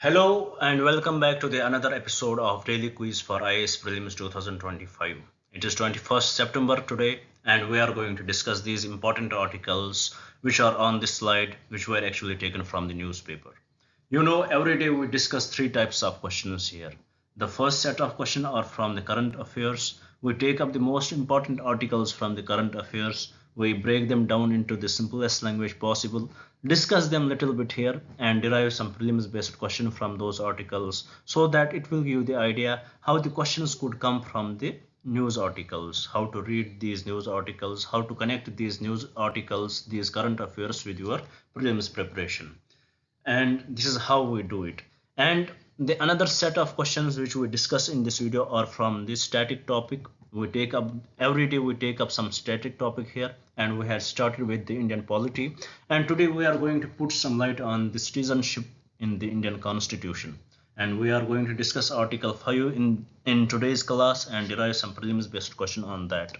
Hello and welcome back to the another episode of Daily Quiz for IAS Prelims 2025. It is 21st September today and we are going to discuss these important articles which are on this slide which were actually taken from the newspaper. You know, every day we discuss three types of questions here. The first set of questions are from the current affairs. We take up the most important articles from the current affairs. We break them down into the simplest language possible, discuss them little bit here and derive some prelims based question from those articles so that it will give you the idea how the questions could come from the news articles, how to read these news articles, how to connect these news articles, these current affairs with your prelims preparation. And this is how we do it. And the another set of questions which we discuss in this video are from this static topic. We take up every day, we take up some static topic here, and we had started with the Indian polity, and today we are going to put some light on the citizenship in the Indian constitution, and we are going to discuss article 5 in today's class and derive some prelims based question on that.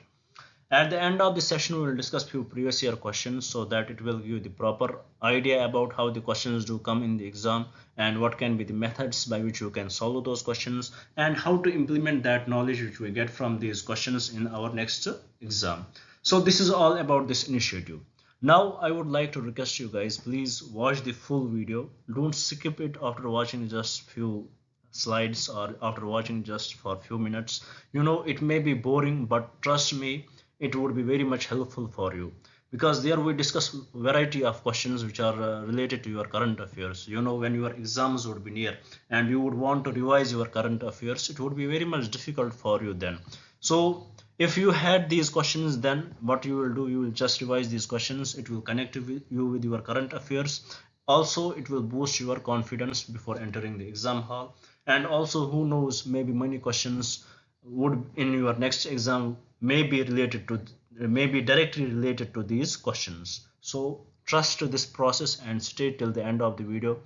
At the end of the session, we will discuss few previous year questions so that it will give you the proper idea about how the questions do come in the exam and what can be the methods by which you can solve those questions and how to implement that knowledge which we get from these questions in our next exam. So this is all about this initiative. Now I would like to request you guys, please watch the full video. Don't skip it after watching just few slides or after watching just for a few minutes. You know, it may be boring, but trust me, it would be very much helpful for you, because there we discuss variety of questions which are related to your current affairs. You know, when your exams would be near and you would want to revise your current affairs, it would be very much difficult for you then. So if you had these questions, then what you will do, you will just revise these questions. It will connect you with your current affairs. Also it will boost your confidence before entering the exam hall, and also who knows, maybe many questions would in your next exam may be related to, may be directly related to these questions. So trust this process and stay till the end of the video.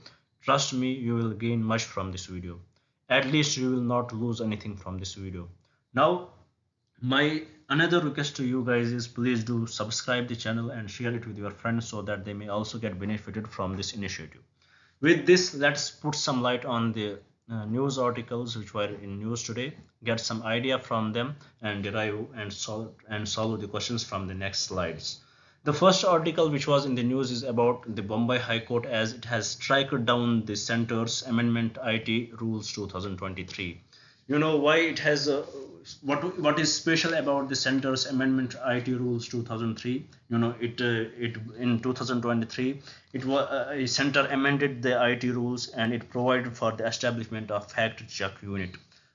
Trust me, you will gain much from this video. At least you will not lose anything from this video. Now my another request to you guys is, please do subscribe the channel and share it with your friends so that they may also get benefited from this initiative. With this, let's put some light on the news articles which were in news today, get some idea from them and derive and solve the questions from the next slides. The first article which was in the news is about the Bombay High Court, as it has struck down the center's amendment IT rules 2023. You know why it has what is special about the center's amendment IT rules 2003? You know, it in 2023 it was a center amended the IT rules and it provided for the establishment of fact check unit.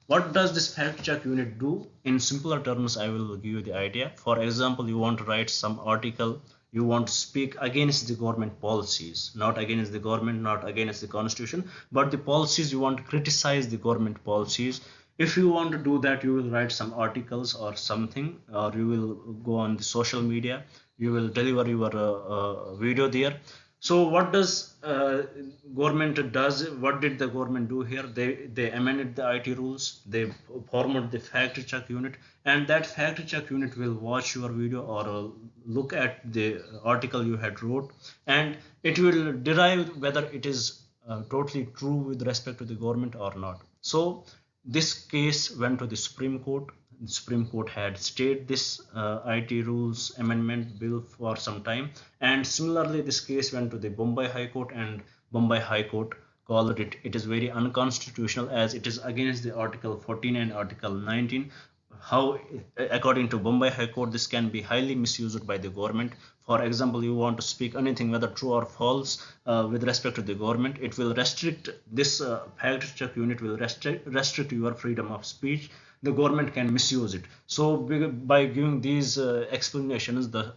What does this fact check unit do? In simpler terms, I will give you the idea. For example, you want to write some article, you want to speak against the government policies, not against the government, not against the constitution, but the policies. You want to criticize the government policies. If you want to do that, you will write some articles or something, or you will go on the social media, you will deliver your video there. So what does government does, what did the government do here? They amended the IT rules, they formed the fact check unit, and that fact check unit will watch your video or look at the article you had wrote, and it will derive whether it is totally true with respect to the government or not. So this case went to the Supreme Court. The Supreme Court had stayed this IT rules amendment bill for some time, and similarly this case went to the Bombay High Court, and Bombay High Court called it is very unconstitutional, as it is against the Article 14 and Article 19. How, according to Bombay High Court, this can be highly misused by the government. For example, you want to speak anything, whether true or false, with respect to the government, it will restrict this fact check unit will restrict your freedom of speech. The government can misuse it. So by giving these explanations, the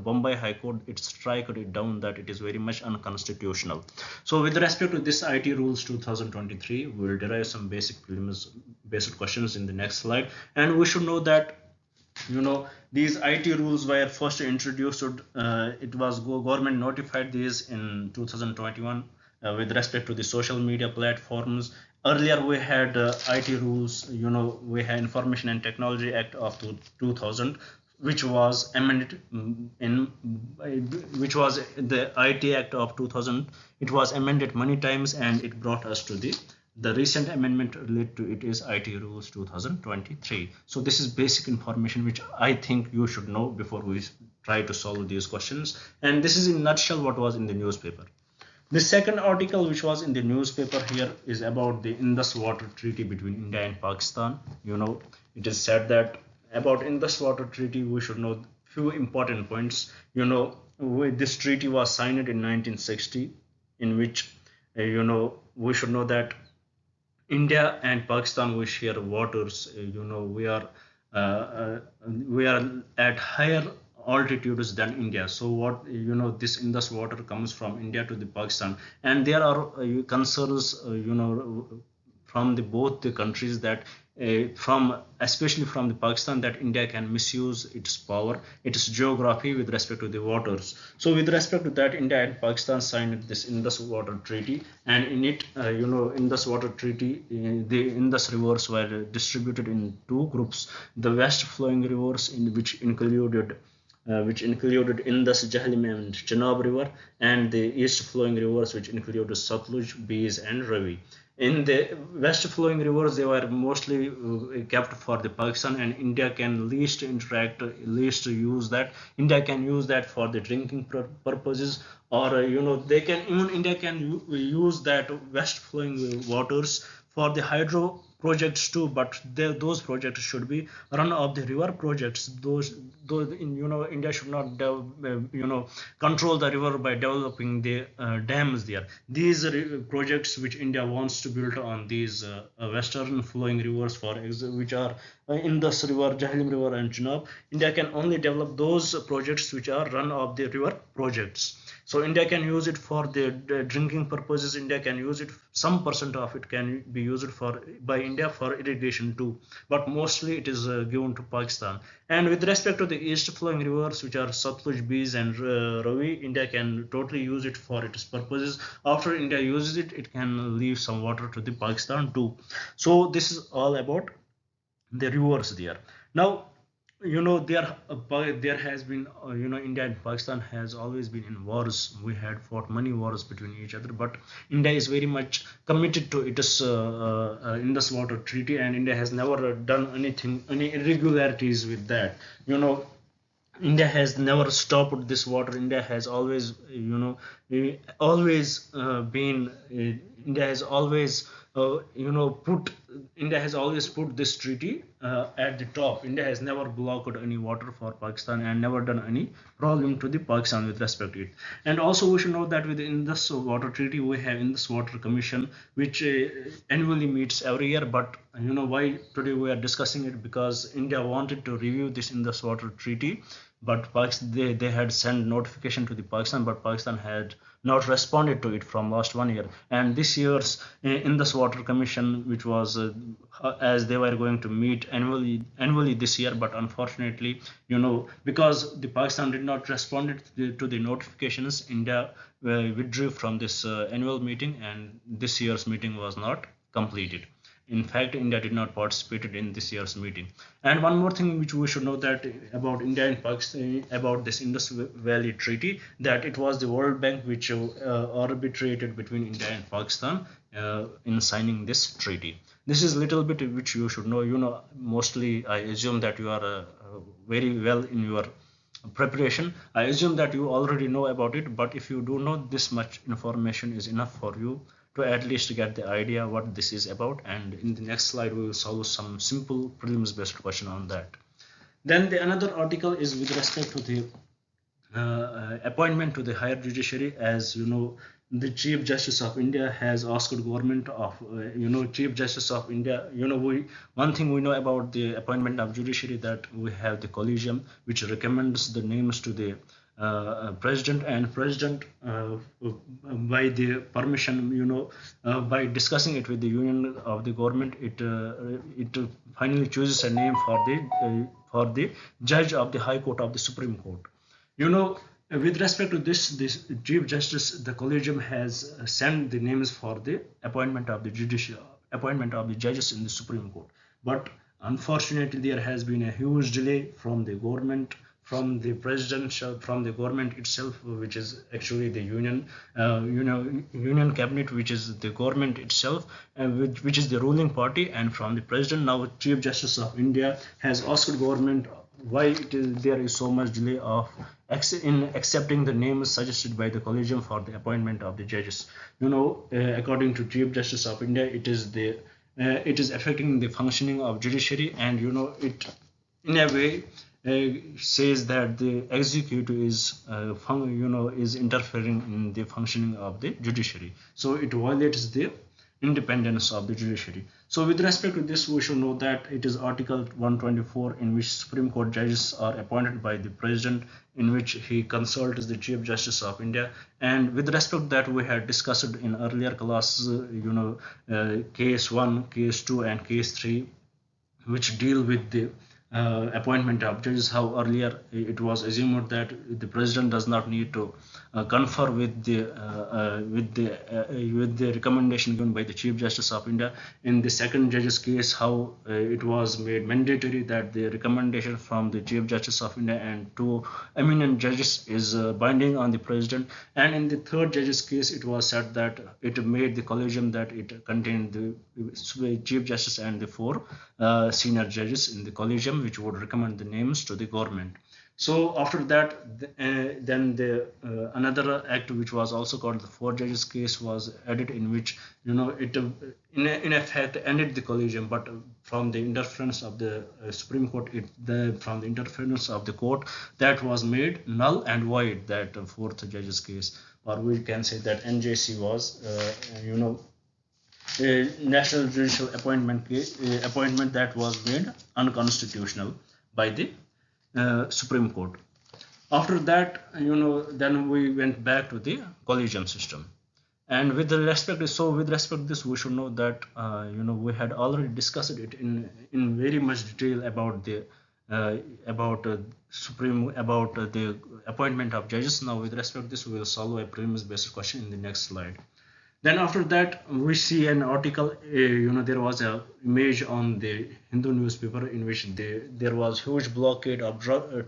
Bombay High Court, it struck it down that it is very much unconstitutional. So with respect to this IT rules 2023, we will derive some basic prelims basic questions in the next slide. And we should know that, you know, these IT rules were first introduced, it was government notified these in 2021 with respect to the social media platforms. Earlier we had IT rules, you know, we had Information and Technology Act of 2000, which was amended in which was the IT Act of 2000. It was amended many times, and it brought us to the recent amendment related to it is IT Rules 2023. So this is basic information which I think you should know before we try to solve these questions. And this is in nutshell what was in the newspaper. The second article which was in the newspaper here is about the Indus Water Treaty between India and Pakistan. It is said that about Indus Water Treaty we should know few important points. This treaty was signed in 1960, in which we should know that India and Pakistan we share waters. We are at higher altitudes than India. So this Indus water comes from India to the Pakistan, and there are concerns from both the countries that from especially from the Pakistan, that India can misuse its power, its geography with respect to the waters. So with respect to that, India and Pakistan signed this Indus Water Treaty, and in it, Indus Water Treaty, the Indus rivers were distributed in two groups: the west flowing rivers, which included Indus, Jhelum, and Chenab River, and the east flowing rivers, which included Satluj, Beas, and Ravi. In the west flowing rivers, they were mostly kept for the Pakistan, and India can least use that. India can use that for the drinking purposes, or India can use that west flowing waters for the hydro projects too, but those projects should be run of the river projects. Those India should not control the river by developing the dams there. These projects which India wants to build on these western flowing rivers, which are Indus River, Jhelum River, and Chenab, India can only develop those projects which are run of the river projects. So India can use it for the drinking purposes. India can use it. Some percent of it can be used by India for irrigation too, but mostly it is given to Pakistan. And with respect to the east flowing rivers, which are Satluj, Beas, and Ravi, India can totally use it for its purposes. After India uses it, it can leave some water to the Pakistan too. So this is all about the rivers there. Now, there has been India and Pakistan has always been in wars. We had fought many wars between each other, but India is very much committed to its Indus Water Treaty, and India has never done any irregularities with that. India has never stopped this water. India has always always been India has always put India has always put this treaty at the top. India has never blocked any water for Pakistan and never done any problem to the Pakistan with respect to it. And also we should know that within this water treaty we have in this water commission, which annually meets every year. But why today we are discussing it? Because India wanted to review this in this water treaty, but they had sent notification to the Pakistan, but Pakistan had not responded to it from last 1 year. And this year's Indus Water Commission, which was as they were going to meet annually this year, but unfortunately, because the Pakistan did not respond to the notifications, India withdrew from this annual meeting, and this year's meeting was not completed. In fact, India did not participate in this year's meeting. And one more thing which we should know that about India and Pakistan, about this Indus Valley Treaty, that it was the World Bank which arbitrated between India and Pakistan in signing this treaty. This is little bit which you should know. Mostly I assume that you are very well in your preparation. I assume that you already know about it, but if you do know, this much information is enough for you to at least get the idea what this is about. And in the next slide we will solve some simple prelims based question on that. Then the another article is with respect to the appointment to the higher judiciary. As the Chief Justice of India has asked government of Chief Justice of India, one thing we know about the appointment of judiciary, that we have the collegium which recommends the names to the president, and president by the permission, by discussing it with the union of the government, it finally chooses a name for the judge of the High Court of the Supreme Court. With respect to this Chief Justice, the collegium has sent the names for the appointment of the judges in the Supreme Court. But unfortunately there has been a huge delay from the government, from the presidential, from the government itself, which is actually the union cabinet, which is the government itself, which is the ruling party, and from the president. Now Chief Justice of India has asked government why there is so much delay of in accepting the names suggested by the collegium for the appointment of the judges. According to Chief Justice of India, it is affecting the functioning of judiciary, and it in a way says that the executive is interfering in the functioning of the judiciary, so it violates the independence of the judiciary. So with respect to this, we should know that it is Article 124, in which Supreme Court judges are appointed by the president, in which he consults the Chief Justice of India. And with respect to that, we had discussed in earlier classes, case 1, case 2 and case 3, which deal with the appointment of judges. How earlier it was assumed that the president does not need to confer with the recommendation given by the Chief Justice of India. In the second judge's case, how it was made mandatory that the recommendation from the Chief Justice of India and two eminent judges is binding on the president. And in the third judge's case, it was said that it made the collegium that it contained the Chief Justice and the four senior judges in the collegium, which would recommend the names to the government. So after that, then the another act, which was also called the four judges case, was added, in which it in effect ended the collegium, but from the interference of the Supreme Court, from the interference of the court, that was made null and void, that fourth judges case, or we can say that NJC was a national judicial appointment that was made unconstitutional by the Supreme Court. After that, then we went back to the collegium system. And with respect to this, we should know that we had already discussed it in very much detail about the appointment of judges. Now with respect to this, we will solve a prelims based question in the next slide. Then after that, we see an article, there was an image on the Hindu newspaper, in which there was huge blockade of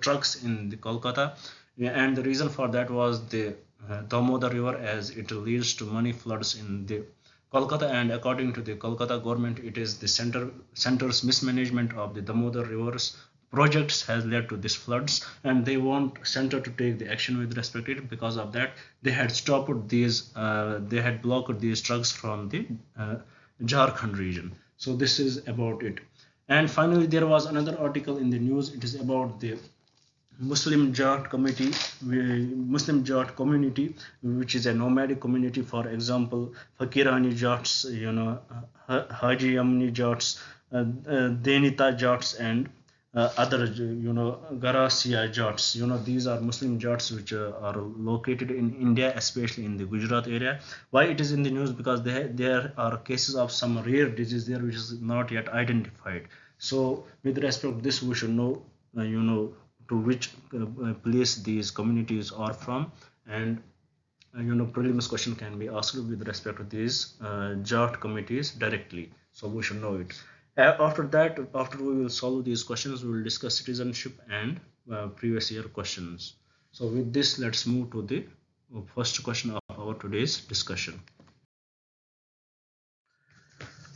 trucks in the Kolkata, and the reason for that was the Damodar River, as it leads to many floods in the Kolkata. And according to the Kolkata government, it is the center's mismanagement of the Damodar River's projects has led to these floods, and they want center to take the action with respect to it. Because of that, they had stopped these they had blocked these trucks from the Jharkhand region. So this is about it. And finally, there was another article in the news. It is about the Muslim Jat community, which is a nomadic community. For example, Fakirani Jats, Haji Yamni Jats, Denita Jats, and other Garasia Jats. These are Muslim Jats which are located in India, especially in the Gujarat area. Why it is in the news? Because there are cases of some rare disease there which is not yet identified. So with respect to this, we should know to which place these communities are from, and prelims question can be asked with respect to these Jat communities directly. So we should know it. After that, after we will solve these questions, we will discuss citizenship and previous year questions. So with this, let's move to the first question of our today's discussion.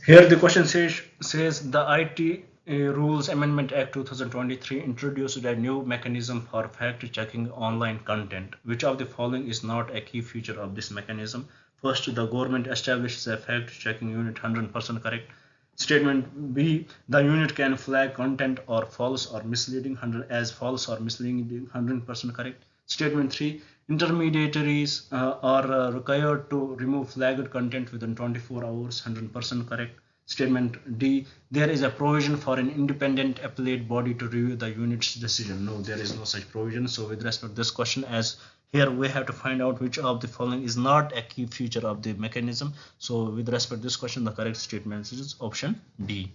Here the question says the IT Rules Amendment Act 2023 introduced a new mechanism for fact-checking online content. Which of the following is not a key feature of this mechanism? First, the government establishes a fact-checking unit, 100% correct. Statement B, the unit can flag content or false or misleading as false or misleading, 100% correct. Statement 3, intermediaries are required to remove flagged content within 24 hours, 100% correct. Statement D, there is a provision for an independent appellate body to review the unit's decision. No, there is no such provision. So with respect to this question, as here we have to find out which of the following is not a key feature of the mechanism. So with respect to this question, the correct statement is option D.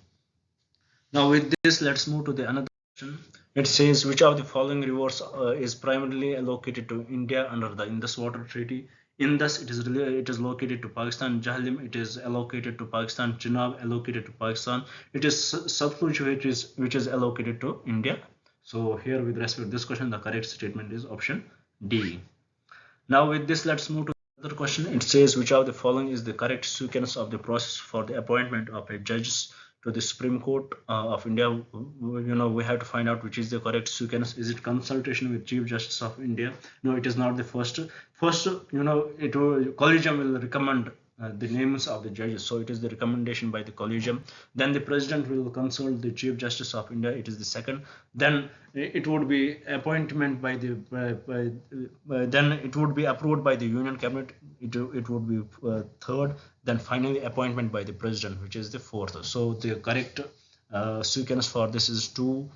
Now with this, let's move to the another question. It says which of the following rivers is primarily allocated to India under the Indus Water Treaty? Indus, it is located to Pakistan. Jahlim, it is allocated to Pakistan. Chenab, allocated to Pakistan. It is Satluj, which is allocated to India. So here, with respect to this question, the correct statement is option D. Now with this, let's move to another question. It says, which of the following is the correct sequence of the process for the appointment of a judges to the Supreme Court of India? We have to find out which is the correct sequence. Is it consultation with Chief Justice of India? No, it is not the first. First, collegium will recommend the names of the judges, so it is the recommendation by the collegium. Then the president will consult the Chief Justice of India, it is the second. Then it would be appointment by the then it would be approved by the Union Cabinet, it would be third. Then finally appointment by the president, which is the fourth. So the correct sequence for this is 2,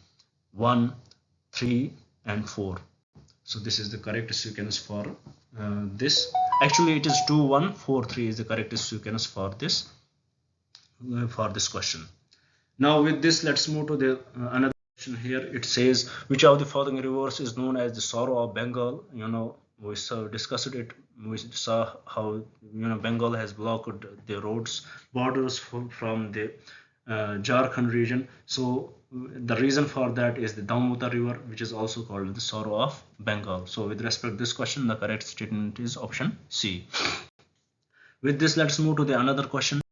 1, 3 and 4. So this is the correct sequence for this. Actually, it is 2, 1, 4, 3 is the correct sequence for this question. Now with this, let's move to the another question here. It says, which of the following rivers is known as the sorrow of Bengal? We discussed it. We saw how Bengal has blocked the roads borders from the Jharkhand region. So the reason for that is the Damodar river, which is also called the sorrow of Bengal. So with respect to this question, the correct statement is option C. With this, let's move to the another question.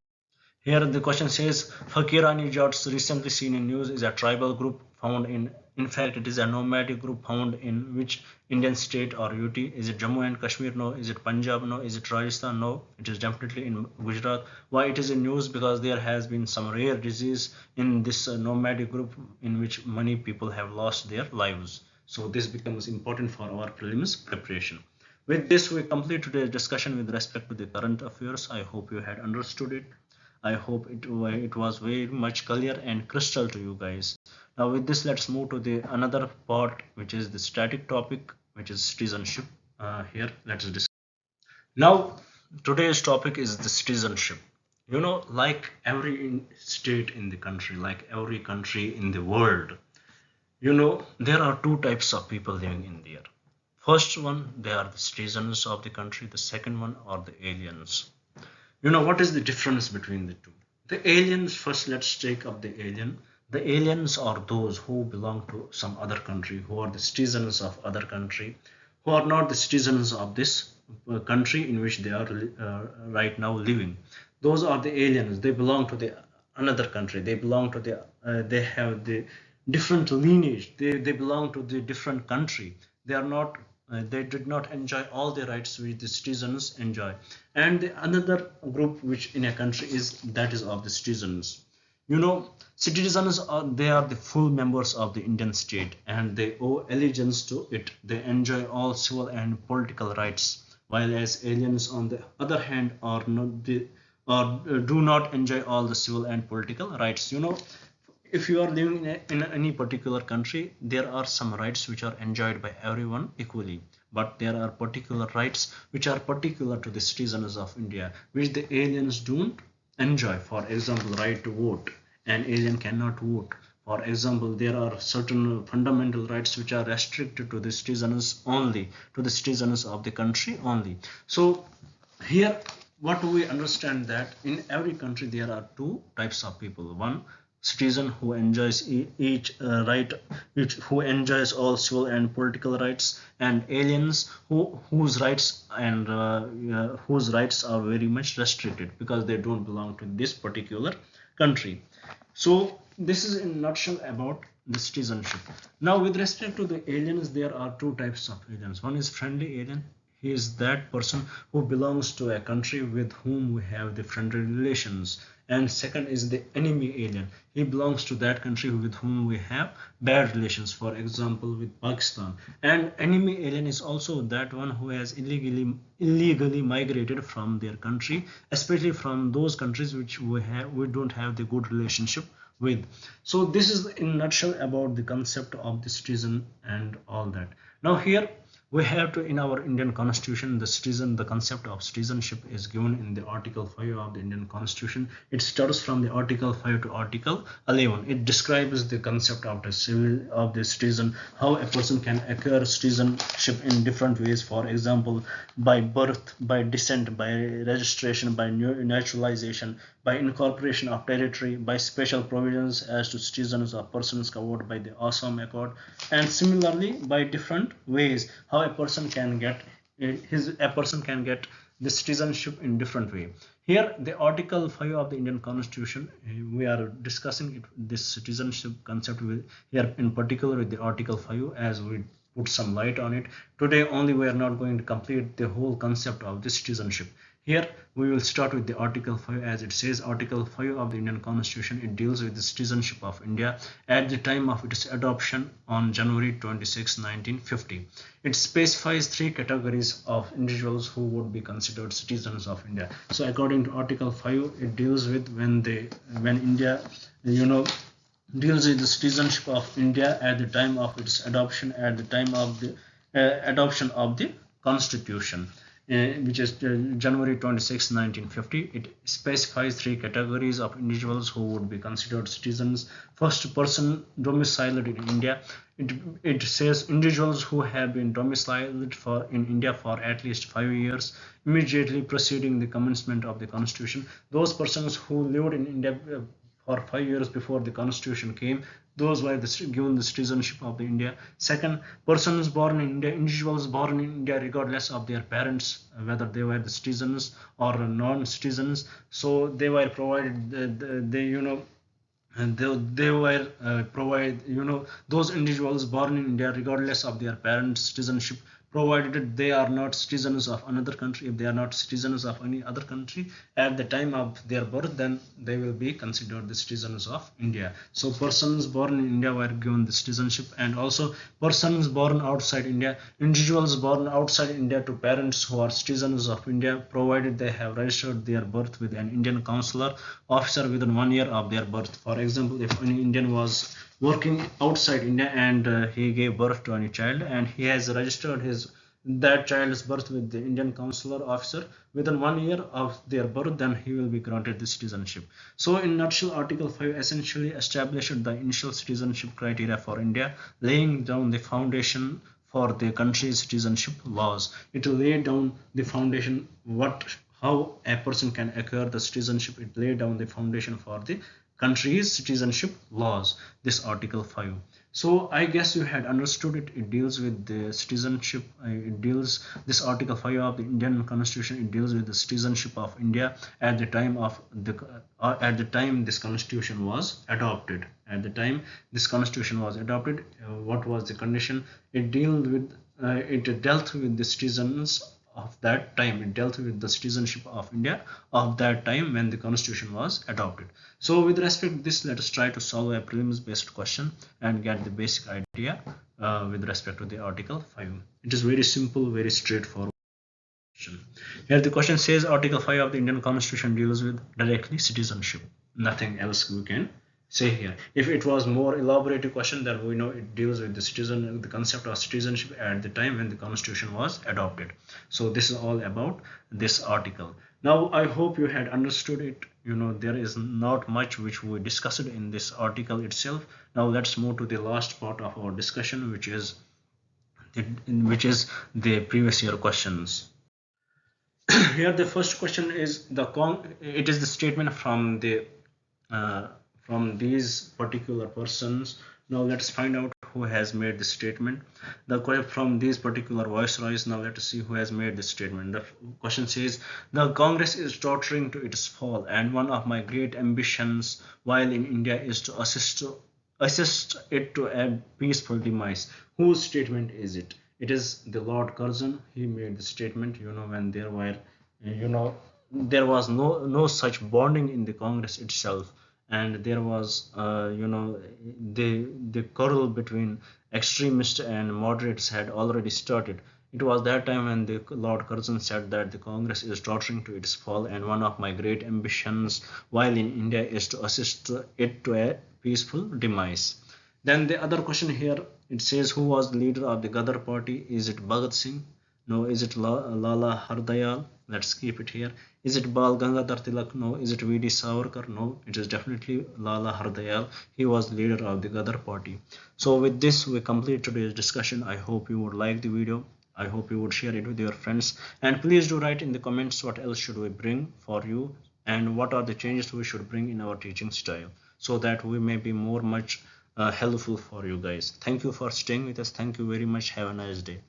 Here the question says, Fakirani Jats recently seen in news is a tribal group found in fact it is a nomadic group found in which Indian state or UT? Is it Jammu and Kashmir? No. Is it Punjab? No. Is it Rajasthan? No. It is definitely in Gujarat. Why it is in news? Because there has been some rare disease in this nomadic group in which many people have lost their lives. So this becomes important for our prelims preparation. With this, we complete today's discussion with respect to the current affairs. I hope you had understood it. I hope it was very much clear and crystal to you guys. Now with this, let's move to the another part, which is the static topic, which is citizenship. Here, let's discuss. Now, today's topic is the citizenship. Like every state in the country, like every country in the world, there are two types of people living in there. First one, they are the citizens of the country. The second one are the aliens. What is the difference between the two? The aliens, first let's take up the alien. The aliens are those who belong to some other country, who are the citizens of other country, who are not the citizens of this country in which they are right now living. Those are the aliens. They belong to the another country. They belong to the they have the different lineage. They belong to the different country. They are not they did not enjoy all the rights which the citizens enjoy. And the another group which in a country is of the citizens. Citizens they are the full members of the Indian state and they owe allegiance to it. They enjoy all civil and political rights, while as aliens on the other hand are not do not enjoy all the civil and political rights. If you are living in any particular country, there are some rights which are enjoyed by everyone equally, but there are particular rights which are particular to the citizens of India, which the aliens don't enjoy. For example, right to vote. An alien cannot vote. For example, there are certain fundamental rights which are restricted to the citizens only, to the citizens of the country only. So here, what we understand that in every country there are two types of people. One, citizen who enjoys each right, who enjoys all civil and political rights, and aliens whose rights are very much restricted because they don't belong to this particular country. So this is in a nutshell about the citizenship. Now with respect to the aliens, there are two types of aliens. One is friendly alien. He is that person who belongs to a country with whom we have the friendly relations. And second is the enemy alien. He belongs to that country with whom we have bad relations, for example with Pakistan. And enemy alien is also that one who has illegally migrated from their country, especially from those countries which we don't have the good relationship with. So this is in a nutshell about the concept of the citizen and all that. Now here We have to, in our Indian constitution, the concept of citizenship is given in the article 5 of the Indian constitution. It starts from the article 5 to article 11. It describes the concept of the citizen, how a person can acquire citizenship in different ways. For example, by birth, by descent, by registration, by naturalization, by incorporation of territory, by special provisions as to citizens or persons covered by the Assam Accord, and similarly by different ways how a person can get the citizenship in different way. Here, the Article 5 of the Indian Constitution, we are discussing this citizenship concept here in particular with the Article 5 as we put some light on it. Today only we are not going to complete the whole concept of the citizenship. Here we will start with the Article 5. As it says, Article 5 of the Indian Constitution, it deals with the citizenship of India at the time of its adoption on January 26, 1950. It specifies three categories of individuals who would be considered citizens of India. So according to Article 5, it deals with when India deals with the citizenship of India at the time of its adoption, at the time of the adoption of the Constitution, which is January 26, 1950. It specifies three categories of individuals who would be considered citizens. First, person domiciled in India. It says individuals who have been domiciled in India for at least 5 years immediately preceding the commencement of the Constitution. Those persons who lived in India for 5 years before the Constitution came, those were given the citizenship of the India. Second, persons born in India, individuals born in India regardless of their parents, whether they were the citizens or non-citizens. So they were provided, they were provide those individuals born in India regardless of their parents' citizenship, provided they are not citizens of another country. If they are not citizens of any other country at the time of their birth, then they will be considered the citizens of India. So persons born in India were given the citizenship, and also persons born outside India, individuals born outside India to parents who are citizens of India, provided they have registered their birth with an Indian consular officer within 1 year of their birth. For example, if any Indian was working outside India and he gave birth to any child and he has registered that child's birth with the Indian consular officer within 1 year of their birth, then he will be granted the citizenship. So in nutshell, Article 5 essentially established the initial citizenship criteria for India, laying down the foundation for the country's citizenship laws. It laid down the foundation how a person can acquire the citizenship. It laid down the foundation for the country's citizenship laws, this Article 5. So I guess you had understood it. It deals with the citizenship. This Article 5 of the Indian Constitution, it deals with the citizenship of India at the time this Constitution was adopted. At the time this Constitution was adopted, what was the condition? It dealt with the citizens of that time. It dealt with the citizenship of India of that time when the Constitution was adopted. So with respect to this, let us try to solve a prelims based question and get the basic idea with respect to the Article 5. It is very simple, very straightforward. Here the question says Article 5 of the Indian Constitution deals with directly citizenship. Nothing else we can say here. If it was more elaborated question, then we know it deals with the concept of citizenship at the time when the Constitution was adopted. So this is all about this article. Now I hope you had understood it. There is not much which we discussed in this article itself. Now let's move to the last part of our discussion, which is the previous year questions. Here the first question is it is the statement from these particular persons. Now let's find out who has made the statement. From these particular viceroys. Now let us see who has made this statement. The question says, the Congress is tottering to its fall, and one of my great ambitions while in India is to assist it to a peaceful demise. Whose statement is it? It is the Lord Curzon. He made the statement when there was no such bonding in the Congress itself, and there was the quarrel between extremists and moderates had already started. It was that time when the Lord Curzon said that the Congress is tottering to its fall, and one of my great ambitions while in India is to assist it to a peaceful demise. Then the other question here It says who was the leader of the Gadar party. Is it Bhagat Singh? No. Is it Lala Hardayal? Let's keep it here. Is it Bal Gangadhar Tilak? No. Is it V.D. Savarkar? No. It is definitely Lala Hardayal. He was the leader of the Gadar party. So with this we complete today's discussion. I hope you would like the video. I hope you would share it with your friends, and please do write in the comments what else should we bring for you and what are the changes we should bring in our teaching style, so that we may be much helpful for you guys. Thank you for staying with us. Thank you very much. Have a nice day.